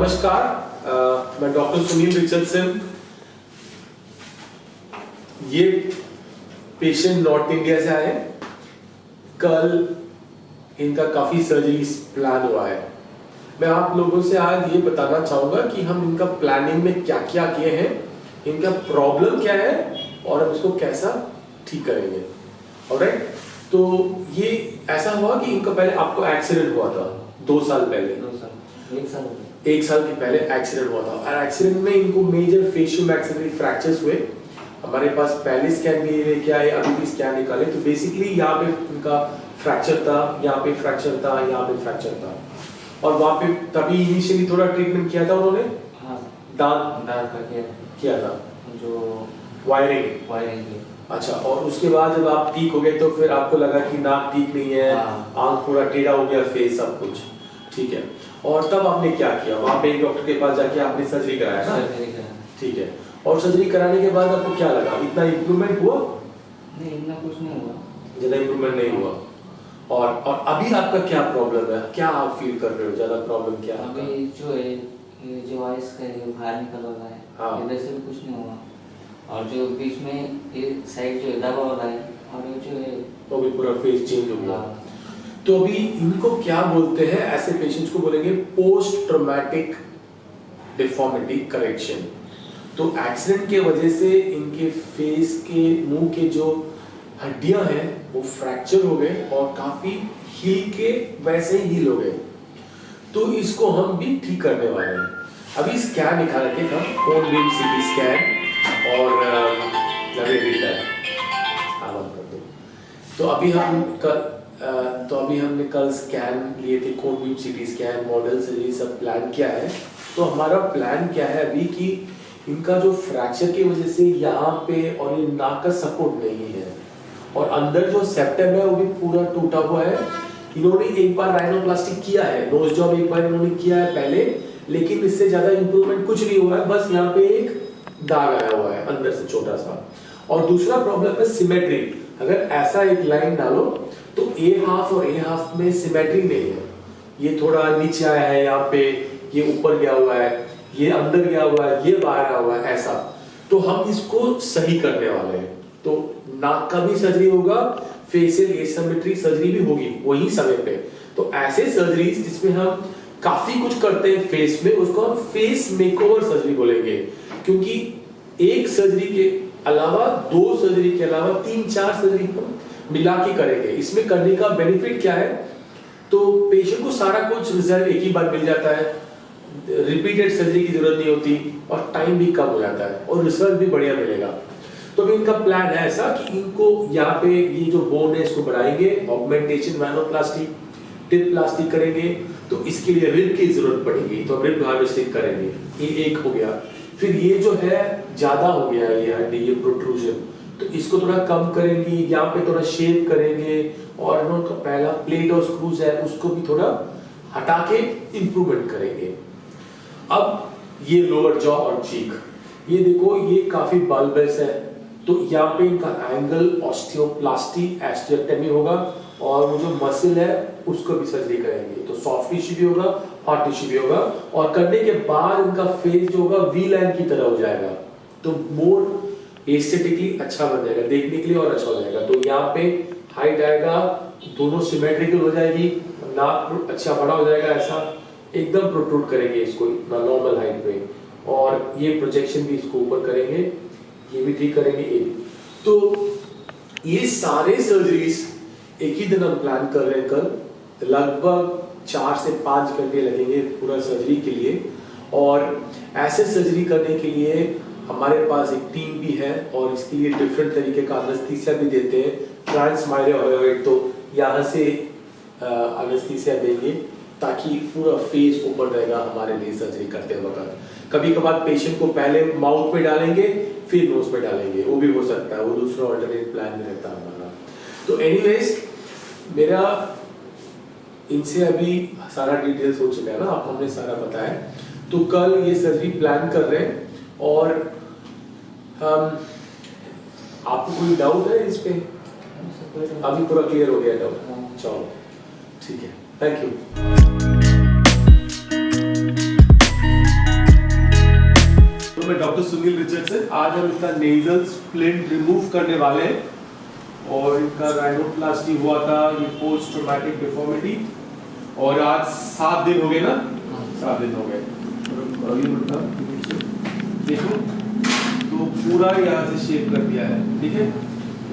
नमस्कार, मैं doctor Sunil Richardson. ये पेशेंट नॉर्थ इंडिया से आए। कल इनका काफी सर्जरी प्लान हुआ है। मैं आप लोगों से आज ये बताना चाहूंगा कि हम इनका प्लानिंग में क्या क्या किए हैं, इनका प्रॉब्लम क्या है और हम इसको कैसा ठीक करेंगे। ऑलराइट, तो ये ऐसा हुआ कि इनका पहले आपको एक्सीडेंट हुआ था 2 साल पहले। 1 साल के पहले एक्सीडेंट हुआ था और एक्सीडेंट में इनको मेजर फेशियल मैक्सिलरी फ्रैक्चर्स हुए। हमारे पास पहले स्कैन भी लेके आए, अभी भी स्कैन निकाले। तो बेसिकली यहाँ पे इनका फ्रैक्चर था, यहाँ पे फ्रैक्चर था, यहाँ पे फ्रैक्चर था और वहाँ पे तभी इनिशियली थोड़ा ट्रीटमेंट किया था उन्होंने। हाँ, दांत का किया था, जो वायरिंग। अच्छा, और उसके बाद जब आप ठीक हो गए तो फिर आपको लगा कि नाक ठीक नहीं है, आंख पूरा टेढ़ा हो गया, फेस सब कुछ ठीक है। और तब आपने क्या किया? वहाँ पे एक डॉक्टर के पास जाके आपने सर्जरी कराया ना? ठीक है। और सर्जरी कराने के बाद आपको क्या लगा? इतना इम्प्रूवमेंट हुआ? नहीं, इतना कुछ नहीं हुआ, ज्यादा इम्प्रूवमेंट नहीं हुआ। और अभी आपका क्या प्रॉब्लम है? क्या आप फील कर रहे हो? ज्यादा प्रॉब्लम क्या है? अभी जो है जो वॉइस का बाहर निकल रहा है, हाँ। इधर से भी कुछ नहीं हुआ और जो बीच में ये साइड जो दबा हो रहा है और ये जो है तो अभी पूरा फेस चेंज हो गया। हाँ। तो अभी इनको क्या बोलते हैं? ऐसे पेशेंट्स को बोलेंगे पोस्ट ट्रॉमेटिक डिफॉर्मिटी करेक्शन। तो एक्सीडेंट के वजह से इनके फेस के मुंह के जो हड्डियां हैं वो फ्रैक्चर हो गए और काफी हील के वैसे ही हील हो गए। तो इसको हम भी ठीक करने वाले हैं। अभी स्कैन निकाल के हम कोन बीम सीटी स्कैन और तो अभी हमने कल स्कैन लिए थे, cone beam CT scan, model surgery सब प्लान किया है। तो हमारा प्लान क्या है अभी कि इनका जो फ्रैक्चर की वजह से यहाँ पे और ये नाक का सपोर्ट नहीं है और अंदर जो सेप्टम है वो भी पूरा टूटा हुआ है। इन्होंने एक बार राइनोप्लास्टी किया है, नोज जॉब एक बार इन्होंने किया है पहले, लेकिन इससे ज्यादा इंप्रूवमेंट कुछ नहीं हुआ है। बस यहाँ पे एक दाग आया हुआ है अंदर से छोटा सा। और दूसरा प्रॉब्लम है सिमेट्री। अगर ऐसा एक लाइन डालो तो ए हाफ और ए हाफ में सिमेट्री नहीं है। ये थोड़ा नीचे आया है, यहाँ पे ये ऊपर गया हुआ है, ये अंदर गया हुआ है, ये बाहर आया हुआ है, ऐसा। तो हम इसको सही करने वाले हैं। तो नाक का भी सर्जरी होगा, फेशियल एसिमेट्री सर्जरी भी होगी वही समय पे। तो ऐसे सर्जरीज जिसमें हम काफी कुछ करते हैं फेस में, उसको हम फेस मेकओवर सर्जरी बोलेंगे। क्योंकि एक सर्जरी के अलावा, 2 सर्जरी के अलावा 3-4 सर्जरी हम मिला के करेंगे। इसमें करने का बेनिफिट क्या है? तो पेशेंट को सारा कुछ रिजल्ट एक ही बार मिल जाता है, रिपीटेड सर्जरी की जरूरत नहीं होती और टाइम भी कम हो जाता है और रिजल्ट भी बढ़िया मिलेगा। तो अभी इनका प्लान है ऐसा कि इनको यहाँ पे ये जो बोन है इसको बढ़ाएंगे, ऑगमेंटेशन, राइनोप्लास्टी, टिप प्लास्टी करेंगे। तो इसके लिए रिब की जरूरत पड़ेगी, तो रिब हार्वेस्टिंग करेंगे। ये एक हो गया। फिर ये जो है ज्यादा हो गया है ये हड्डी, ये प्रोट्रूजन, तो इसको थोड़ा कम करेंगे, यहाँ पे थोड़ा शेप करेंगे और इनका पहला प्लेट और स्क्रूज है उसको भी थोड़ा हटा के इंप्रूवमेंट करेंगे। अब ये लोअर जॉ और चीक, ये देखो ये काफी बल्बस है, तो यहाँ पे इनका एंगल ऑस्टियोप्लास्टी, एस्टियोटमी होगा और वो जो मसल है उसको भी सर्जरी करेंगे। तो सॉफ्ट टिश्यू भी होगा, हार्ड टिश्यू भी होगा और करने के बाद इनका फेस जो होगा वी लाइन की तरह हो जाएगा। तो मोर एस्थेटिकली अच्छा बन जाएगा, देखने के लिए और अच्छा हो जाएगा। तो यहाँ पे हाइट आएगा, दोनों सिमेट्रिकल हो जाएगी, नाक अच्छा बड़ा हो जाएगा, ऐसा एकदम प्रोट्रूड करेंगे इसको नॉर्मल हाइट पे। और ये प्रोजेक्शन भी इसको ऊपर करेंगे, ये भी ठीक करेंगे, ये भी। तो ये सारे सर्जरीज एक ही दिन हम प्लान कर रहे हैं कल। लगभग 4 से 5 घंटे लगेंगे पूरा सर्जरी के लिए। और ऐसे सर्जरी करने के लिए हमारे पास एक टीम भी है और इसके लिए डिफरेंट तरीके का एनेस्थीसिया भी देते हैं। ट्रांसमाइलोइड, तो यहाँ से एनेस्थीसिया देंगे ताकि पूरा फेस ऊपर रहेगा हमारे लिए सर्जरी करते वक्त। कभी कभार पेशेंट को पहले माउथ पे डालेंगे फिर नोज पे डालेंगे, वो भी हो सकता है, वो दूसरा ऑल्टरनेट प्लान में रहता है हमारा। तो एनीवेज, मेरा इनसे अभी सारा डिटेल्स हो चुका है ना, आपको हमने सारा बताया। तो कल ये सर्जरी प्लान कर रहे हैं और आपको कोई डाउट है इस पे? अभी पूरा क्लियर हो गया डाउट? चलो ठीक है, थैंक यू। तो मैं डॉक्टर सुनील रिचर्डसन, आज हम इसका नेजल स्प्लिंट रिमूव करने वाले हैं और इनका राइनोप्लास्टी हुआ था, ये पोस्ट ट्रॉमेटिक डिफॉर्मिटी, और आज 7 दिन हो गए ना, 7 दिन हो गए। देखो तो पूरा यहाँ से शेप कर दिया है, ठीक है,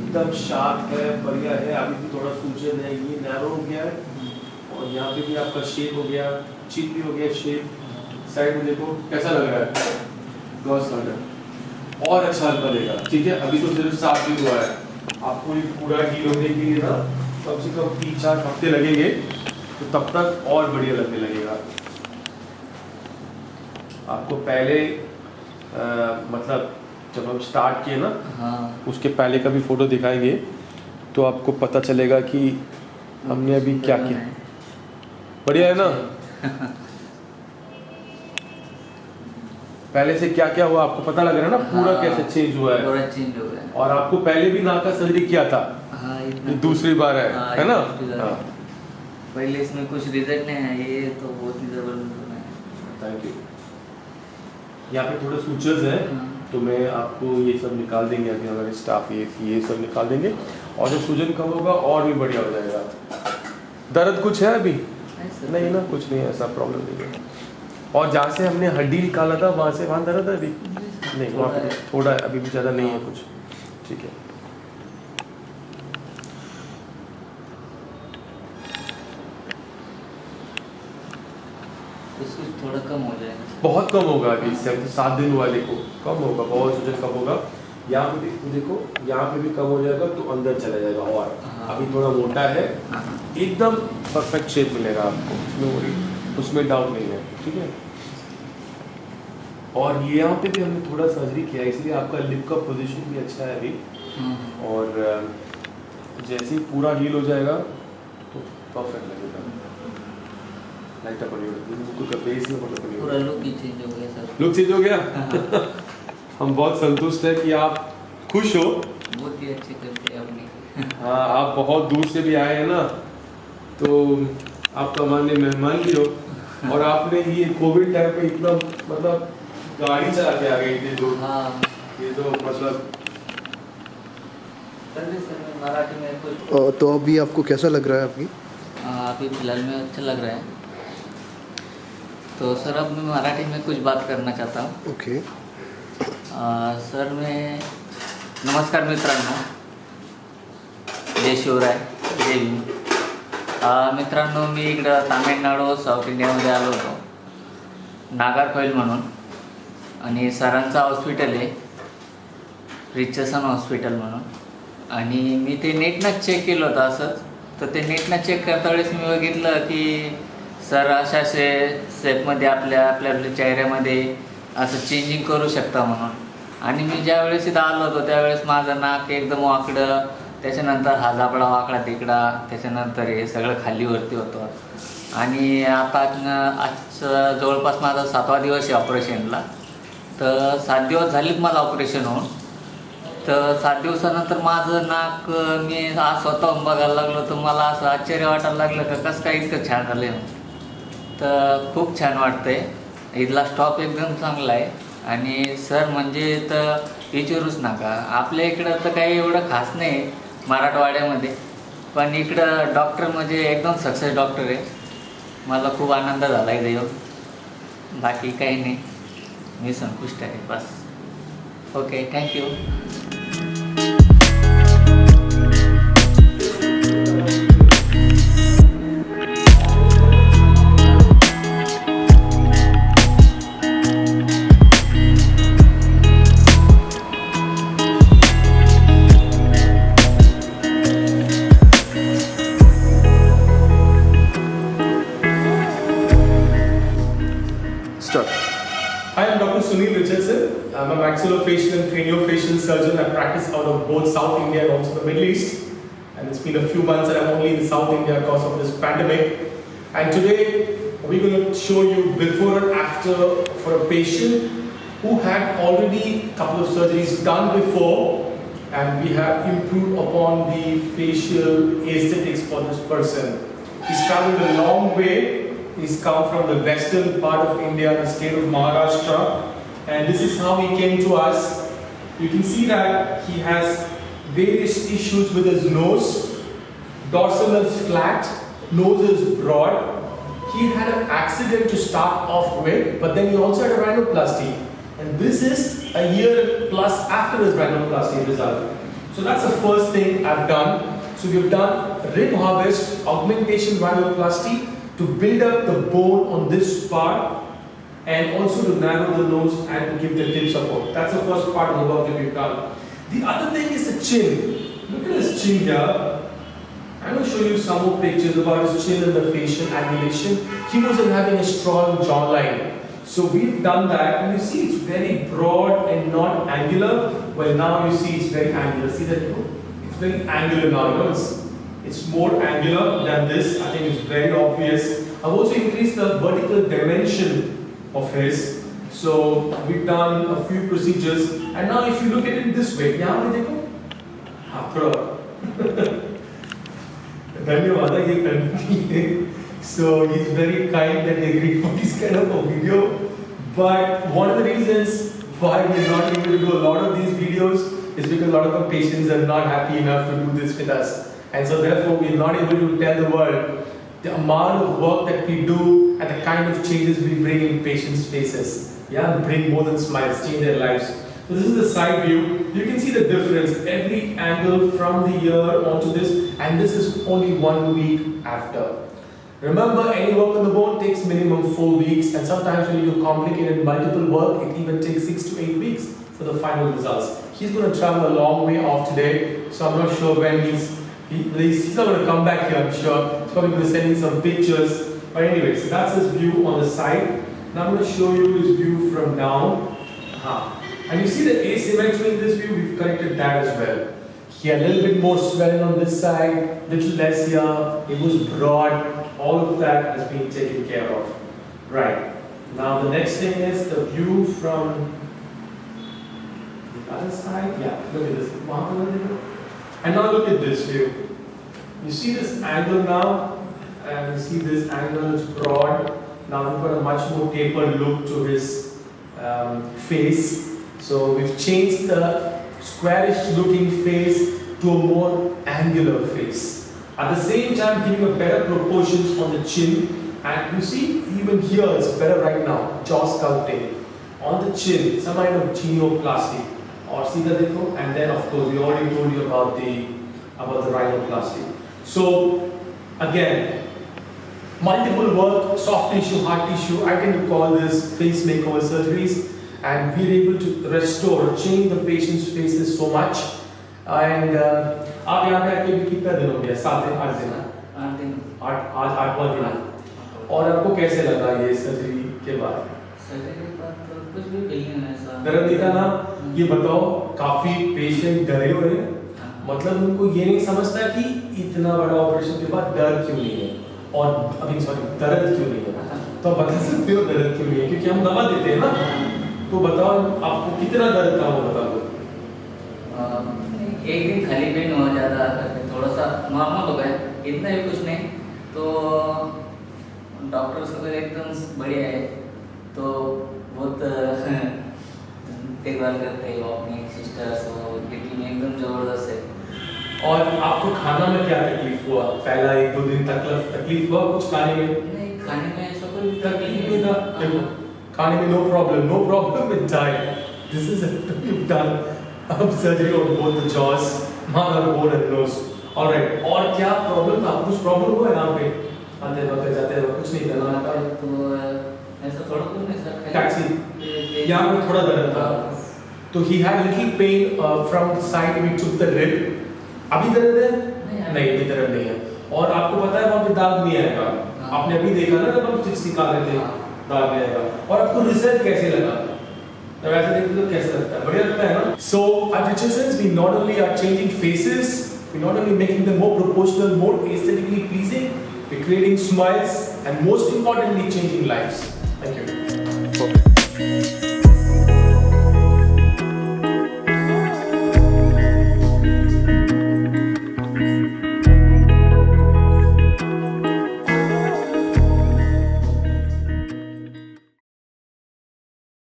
एकदम शार्प है, बढ़िया है। अभी भी थोड़ा सूजन है, ये नैरो हो गया है और यहाँ पे भी आपका शेप हो गया, चिन भी हो गया शेप। साइड में देखो कैसा लग रहा है, ग्लॉस वाटर और अच्छा लगेगा, ठीक है। अभी तो सिर्फ 7 दिन हुआ है, आपको ये पूरा हील होने के लिए ना कम से कम 3-4 हफ्ते लगेंगे, तो तब तक और बढ़िया लगने लगेगा आपको। पहले मतलब जब हम स्टार्ट किए ना, हाँ, उसके पहले का भी फोटो दिखाएंगे तो आपको पता चलेगा कि हमने अभी क्या किया। बढ़िया है ना, पहले से क्या क्या हुआ आपको पता लग रहा है ना, पूरा हाँ, कैसे चेंज हुआ है। पूरा चेंज हो गया। और आपको पहले भी नाक का सर्जरी किया था, हाँ, ये दूसरी बार है, हाँ, है ना। ये दूसरी बार है। हाँ, पहले इसमें कुछ रिजल्ट नहीं है, ये तो बहुत ही जबरदस्त है। Thank you. यहाँ पे थोड़े सूचर्स हैं, हाँ। तो मैं आपको ये सब निकाल देंगे, अभी हमारे स्टाफ ये सब निकाल देंगे, और जब सूजन कम होगा और भी बढ़िया हो जाएगा। दर्द कुछ है अभी? नहीं ना, कुछ नहीं है, ऐसा प्रॉब्लम नहीं है। और जहाँ से हमने हड्डी निकाला था वहाँ दर्द है अभी? नहीं, वहाँ पे थोड़ा है, अभी भी ज़्यादा नहीं है कुछ, ठीक है। कुछ थोड़ा कम हो जाएगा, बहुत कम होगा अभी, इससे 7 दिन वाले को कम होगा, बहुत सूजन कम होगा। यहाँ पे भी देखो, यहाँ पे भी कम हो जाएगा तो अंदर चला जाएगा, और हाँ। अभी थोड़ा मोटा है, हाँ। एकदम परफेक्ट शेप मिलेगा आपको, उसमें डाउट नहीं है, ठीक है। और ये यहाँ पे भी हमने थोड़ा सर्जरी किया, इसलिए आपका लिप का पोजीशन भी अच्छा है अभी। हाँ। और जैसे ही पूरा हील हो जाएगा तो परफेक्ट लगेगा। लाइट अप होगी, बेस में मतलब पूरा लुक ही चेंज हो गया सर। लुक चेंज हो गया। हम बहुत संतुष्ट हैं कि आप खुश हो। बहुत ही अच्छी करते हैं अपनी। हाँ, आप बहुत दूर से भी आए हैं ना, तो आपका माननीय मेहमान भी हो, और आपने ये कोविड टाइम पे इतना मतलब गाड़ी चला के आ गए इतने दूर। हाँ, ये तो मतलब सर मराठी में कुछ। तो अभी आपको कैसा लग रहा है आपकी? अभी फिलहाल में अच्छा लग रहा है। तो सर अब मैं मराठी में कुछ बात करना चाहता हूँ। ओके। सर मैं नमस्कार मित्रांनो, जय शिवराय, जय भीम। मित्रांनो, मी इकडं तामिळनाडू साऊथ इंडियामध्ये आलो होतो, नागरकोइल म्हणून, आणि सरांचं हॉस्पिटल आहे रिचर्डसन हॉस्पिटल म्हणून, आणि मी ते नेटनं चेक केलं होतं असंच. तर ते नेटनं चेक करता वेळेस मी बघितलं की सर अशा शेपमध्ये आपल्या चेहऱ्यामध्ये असं चेंजिंग करू शकता म्हणून. आणि मी ज्या वेळेस इथं आलो होतो त्यावेळेस माझं नाक एकदम वाकडं, त्याच्यानंतर हा जाबडा वाकडा तिकडा, त्याच्यानंतर हे सगळं खालीवरती होतं. आणि आता आज जवळपास माझा 7वा दिवस आहे ऑपरेशनला. तर 7 दिवस झालेत मला ऑपरेशन होऊन. तर 7 दिवसानंतर माझं नाक मी आज स्वतःहून बघायला लागलो, तर मला असं आश्चर्य वाटायला लागलं का कसं काय इतकं छान झालं आहे. तर खूप छान वाटतंय. इथला स्टॉप एकदम चांगला आहे, आणि सर म्हणजे तर विचारूच नका. आपल्या इकडं तर काही एवढं खास नाही मराठवाड्यामध्ये, पण इकडं डॉक्टर म्हणजे एकदम सक्सेस डॉक्टर आहे. मला खूप आनंद झाला इथे येऊन. बाकी काही नाही, मी संतुष्ट आहे बस. Okay, thank you. Hi, I'm Dr. Sunil Richardson. I'm a maxillofacial and craniofacial surgeon. I practice out of both South India and also the Middle East. And it's been a few months that I'm only in South India because of this pandemic. And today we're going to show you before and after for a patient who had already a couple of surgeries done before, and we have improved upon the facial aesthetics for this person. He's traveled a long way. He's come from the western part of India, the state of Maharashtra, and this is how he came to us. You can see that he has various issues with his nose. Dorsal is flat, nose is broad. He had an accident to start off with, but then he also had a rhinoplasty. And this is a year plus after his rhinoplasty result. So that's the first thing I've done. So we've done rib harvest, augmentation rhinoplasty to build up the bone on this part and also to narrow the nose and to give the tip support. That's the first part of the work that we've done. The other thing is the chin. Look at his chin here. I'm going to show you some more pictures about his chin and the facial angulation. He wasn't having a strong jawline. So we've done that, and you see it's very broad and not angular. Well, now you see it's very angular. See that? It's very angular now. You know, it's more angular than this. I think it's very obvious. I've also increased the vertical dimension of his. So we've done a few procedures, and now if you look at it this way, यहाँ पे देखो, हाँ थोड़ा. धन्यवाद ये करने के लिए. So he's very kind that he agreed for this kind of a video. But one of the reasons why we're not able to do a lot of these videos is because a lot of our patients are not happy enough to do this with us. And so therefore we're not able to tell the world the amount of work that we do and the kind of changes we bring in patients' faces. Yeah, bring more than smiles, change their lives. So this is the side view. You can see the difference, every angle from the ear onto this, and this is only 1 week after. Remember, any work on the bone takes minimum 4 weeks, and sometimes when you do complicated multiple work, it even takes 6 to 8 weeks for the final results. He's going to travel a long way off today, so I'm not sure when he's not going to come back here, I'm sure. He's probably going to send me some pictures. But anyways, that's his view on the side. Now I'm going to show you his view from down. And you see the asymmetry in this view, we've corrected that as well. He had a little bit more swelling on this side, little less here, it was broad. All of that has been taken care of. Right. Now the next thing is the view from the other side. Yeah, look at this. And now look at this view. You see this angle now, and you see this angle is broad. Now we've got a much more tapered look to his face. So we've changed the squarish looking face to a more angular face. At the same time, giving a better proportions on the chin, and you see even here it's better right now. Jaw sculpting on the chin, some kind of genioplasty, or see that, and then of course we already told you about the rhinoplasty. So again, multiple work, soft tissue, hard tissue. I tend to call this face makeover surgeries, and we're able to restore, change the patient's faces so much. And आप यहाँ पे आके भी कितना दिन हो गया? 7 दिन, 8 दिन, 8वां दिन. और आपको कैसे लगा ये सर्जरी के बाद? सर्जरी के बाद तो कुछ भी फील नहीं हुआ ऐसा. दर्द दिखा ना? ये बताओ, काफी पेशेंट डरे हुए हैं. मतलब उनको ये नहीं समझता कि इतना बड़ा ऑपरेशन के बाद डर क्यों नहीं है, और अभी दर्द क्यों नहीं है. तो बता सकते हो दर्द क्यों नहीं है? क्योंकि हम दवा देते हैं ना. तो बताओ आपको कितना दर्द था, वो बता दो. एक दिन खाली पेन हो ज़्यादा, थोड़ा सा नॉर्मल हो गया, इतना भी कुछ नहीं. तो डॉक्टर्स वगैरह एकदम बढ़िया है, तो बहुत देखभाल करते हैं वो अपनी सिस्टर्स और टीम एकदम ज़बरदस्त है. और आपको खाना में क्या तकलीफ हुआ? पहला 1-2 दिन तकलीफ हुआ कुछ खाने में? नहीं, खाने में ऐसा कोई तकलीफ नहीं था. खाने में no problem with diet. This is you've done surgery on both the jaws, mouth and bone and nose. All right. और क्या प्रॉब्लम था? कुछ प्रॉब्लम हुआ यहाँ पे? आते वक्त जाते वक्त कुछ नहीं करना था. तो ऐसा थोड़ा कुछ नहीं सर. टैक्सी यहाँ पे थोड़ा दर्द था. तो he had little pain from the side we took the rib. अभी दर्द है? नहीं, अभी दर्द नहीं है. और आपको पता है वहाँ पे दाग नहीं आएगा. आपने अभी देखा ना जब हम स्टिच निकाल रहे थे, दाग नहीं आएगा. और आपको रिजल्ट कैसे लगा? तब ऐसे देखते तो कैसे लगता है? बढ़िया लगता है ना? So at Richardson's we not only are changing faces, we not only making them more proportional, more aesthetically pleasing, we're creating smiles, and most importantly changing lives. Thank you. Perfect.